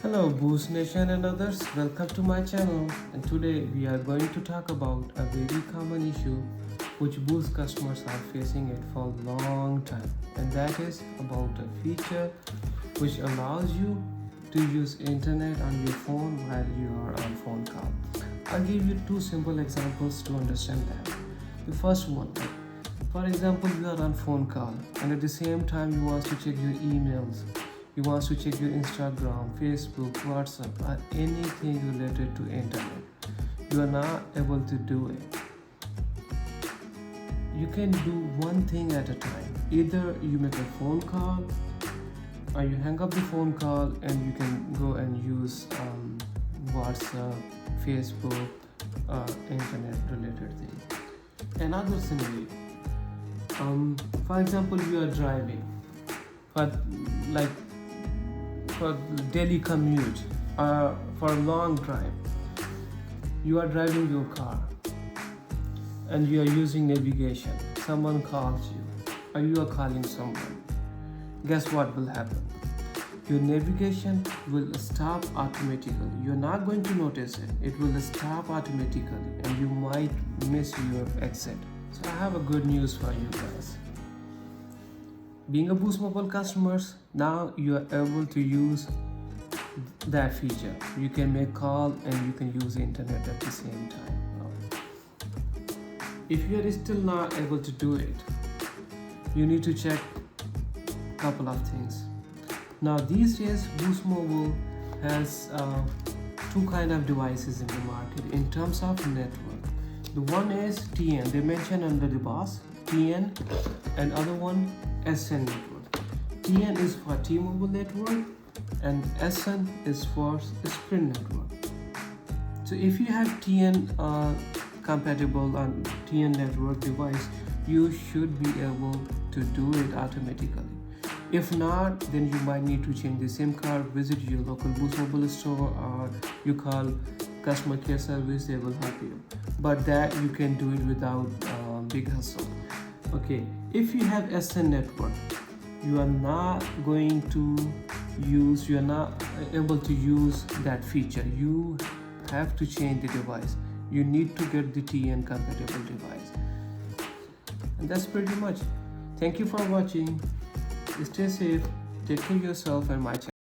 Hello Boost Nation and others, welcome to my channel, and today we are going to talk about a very common issue which Boost customers are facing it for a long time, and that is about a feature which allows you to use internet on your phone while you are on phone call. I'll give you two simple examples to understand that. The first one, for example, you are on phone call and at the same time you want to check your emails. You want to check your Instagram, Facebook, WhatsApp, or anything related to internet. You are not able to do it. You can do one thing at a time. Either you make a phone call or you hang up the phone call and you can go and use WhatsApp, Facebook, internet related thing. Another scenario, for example, you are driving, but like for daily commute, for a long drive, you are driving your car and you are using navigation. Someone calls you or you are calling someone. Guess what will happen? Your navigation will stop automatically. You're not going to notice it. It will stop automatically and you might miss your exit. So I have a good news for you guys. Being a Boost Mobile customers, now you are able to use that feature. You can make call and you can use internet at the same time. If you are still not able to do it, you need to check a couple of things. Now these days, Boost Mobile has two kind of devices in the market in terms of network. The one is TN, they mention under the box, TN, and other one SN network. TN is for T-Mobile network and SN is for Sprint network. So if you have TN compatible on TN network device, you should be able to do it automatically. If not, then you might need to change the SIM card, visit your local Boost Mobile store, or you call customer care service, they will help you. But that you can do it without big hassle. Okay, if you have SN network, you are not able to use that feature. You have to change the device. You need to get the TN compatible device. And that's pretty much. Thank you for watching. Stay safe, take care of yourself and my channel.